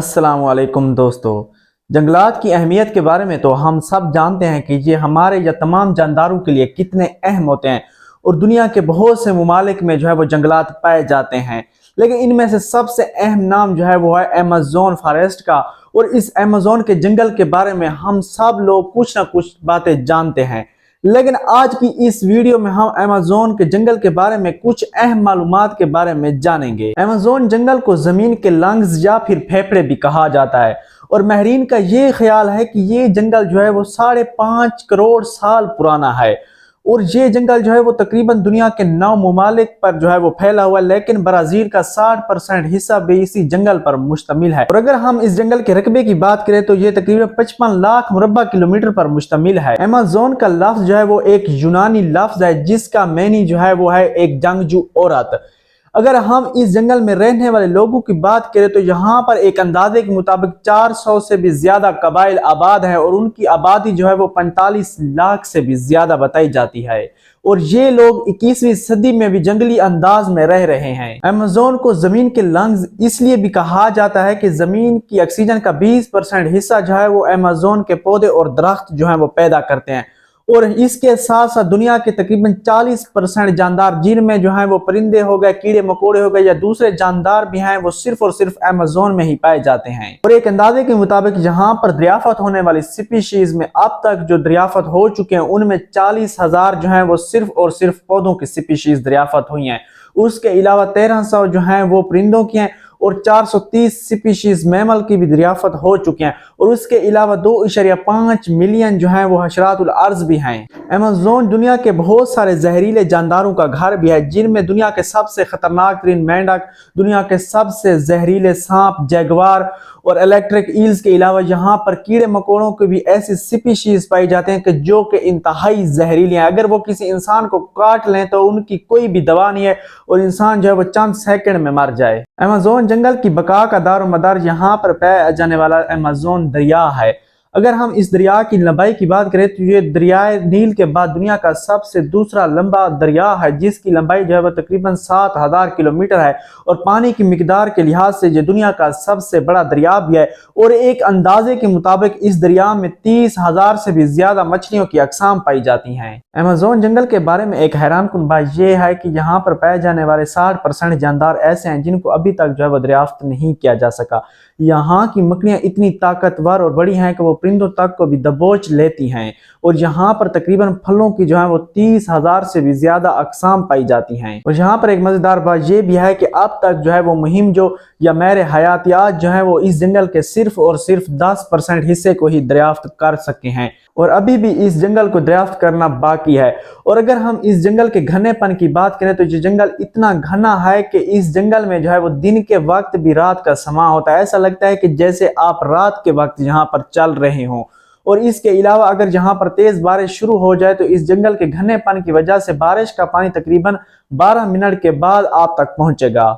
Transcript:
अस्सलाम वालेकुम दोस्तों। जंगलात की अहमियत के बारे में तो हम सब जानते हैं कि ये हमारे या तमाम जानदारों के लिए कितने अहम होते हैं और दुनिया के बहुत से ममालिक में जो है वो जंगलात पाए जाते हैं। लेकिन इनमें से सबसे अहम नाम जो है वो है अमेज़न फॉरेस्ट का। और इस अमेज़न के जंगल के बारे में हम सब लोग कुछ ना कुछ बातें जानते हैं। लेकिन आज की इस वीडियो में हम अमेज़न के जंगल के बारे में कुछ अहम मालूमात के बारे में जानेंगे। अमेज़न जंगल को जमीन के लंग्स या फिर फेफड़े भी कहा जाता है और माहिरीन का ये ख्याल है कि ये जंगल जो है वो 5.5 करोड़ साल पुराना है। और ये जंगल जो है वो तकरीबन दुनिया के 9 ममालिक पर जो है वो फैला हुआ है, लेकिन ब्राजील का 60% हिस्सा भी इसी जंगल पर मुश्तमिल है। और अगर हम इस जंगल के रकबे की बात करें तो ये तकरीबन 55 लाख मुरब्बा किलोमीटर पर मुश्तमिल है। अमेज़न का लफ्ज जो है वो एक यूनानी लफ्ज है जिसका मैनी जो है वो है एक जंगजू औरत। अगर हम इस जंगल में रहने वाले लोगों की बात करें तो यहाँ पर एक अंदाजे के मुताबिक 400 से भी ज्यादा कबाइल आबाद है और उनकी आबादी जो है वो 45 लाख से भी ज्यादा बताई जाती है। और ये लोग 21वीं सदी में भी जंगली अंदाज में रह रहे हैं। अमेज़न को जमीन के लंग्स इसलिए भी कहा जाता है कि जमीन की ऑक्सीजन का 20% हिस्सा जो है वो अमेज़न के पौधे और दरख्त जो है वो पैदा करते हैं। और इसके साथ साथ दुनिया के तकरीबन 40% जानदार जिनमें जो है वो परिंदे हो गए, कीड़े मकोड़े हो गए या दूसरे जानदार भी हैं, वो सिर्फ और सिर्फ अमेज़न में ही पाए जाते हैं। और एक अंदाजे के मुताबिक यहाँ पर दरियाफत होने वाली स्पीशीज में अब तक जो दरियाफत हो चुके हैं उनमें 40,000 जो है वो सिर्फ और सिर्फ पौधों की स्पीशीज दरियाफत हुई हैं। उसके अलावा 1300 जो है वो परिंदों की हैं और 430 स्पीशीज मैमल की भी दरियाफत हो चुके हैं। और उसके अलावा 2.5 मिलियन जो है वो हशरातुल अर्ज भी हैं। अमेज़न दुनिया के बहुत सारे जहरीले जानदारों का घर भी है जिनमें दुनिया के सबसे खतरनाक तरीन मेंढक, दुनिया के सबसे जहरीले सांप, जैगवार और इलेक्ट्रिक ईल्स के अलावा यहाँ पर कीड़े मकोड़ों के भी ऐसी स्पीशीज पाई जाते हैं कि जो कि इंतहाई जहरीली हैं। अगर वो किसी इंसान को काट लें तो उनकी कोई भी दवा नहीं है और इंसान जो है वो चंद सेकंड में मर जाए। अमेज़न जंगल की बका का दारो मदार यहाँ पर पाया जाने वाला अमेज़न दरिया है। अगर हम इस दरिया की लंबाई की बात करें तो ये दरियाए नील के बाद दुनिया का सबसे दूसरा लंबा दरिया है जिसकी लंबाई जो है वह तकरीबन 7,000 किलोमीटर है। और पानी की मिकदार के लिहाज से ये दुनिया का सबसे बड़ा दरिया भी है। और एक अंदाजे के मुताबिक इस दरिया में 30,000 से भी ज्यादा मछलियों की अकसाम पाई जाती हैं। अमेज़न जंगल के बारे में एक हैरानकुन बात यह है कि यहाँ पर पाए जाने वाले 60% जानदार ऐसे हैं जिनको अभी तक जो है वह दरियाफ्त नहीं किया जा सका। यहाँ की मकड़ियाँ इतनी ताकतवर और बड़ी हैं कि वो परिंदों तक को भी दबोच लेती हैं। और यहाँ पर तकरीबन फलों की जो है वो 30,000 से भी ज्यादा अकसाम पाई जाती हैं। और यहाँ पर एक मजेदार बात यह भी है कि अब तक जो है वो मुहिम जो या मेरे हयातियात जो है वो इस जंगल के सिर्फ और सिर्फ 10% हिस्से को ही दरियाफ्त कर सके हैं और अभी भी इस जंगल को दरियाफ्त करना बाकी है। और अगर हम इस जंगल के घनेपन की बात करें तो ये जंगल इतना घना है कि इस जंगल में जो है वो दिन के वक्त भी रात का समा होता है। ऐसा लगता है कि जैसे आप रात के वक्त यहाँ पर चल रहे हों। और इसके अलावा अगर यहाँ पर तेज बारिश शुरू हो जाए तो इस जंगल के घनेपन की वजह से बारिश का पानी तकरीबन 12 मिनट के बाद आप तक पहुंचेगा।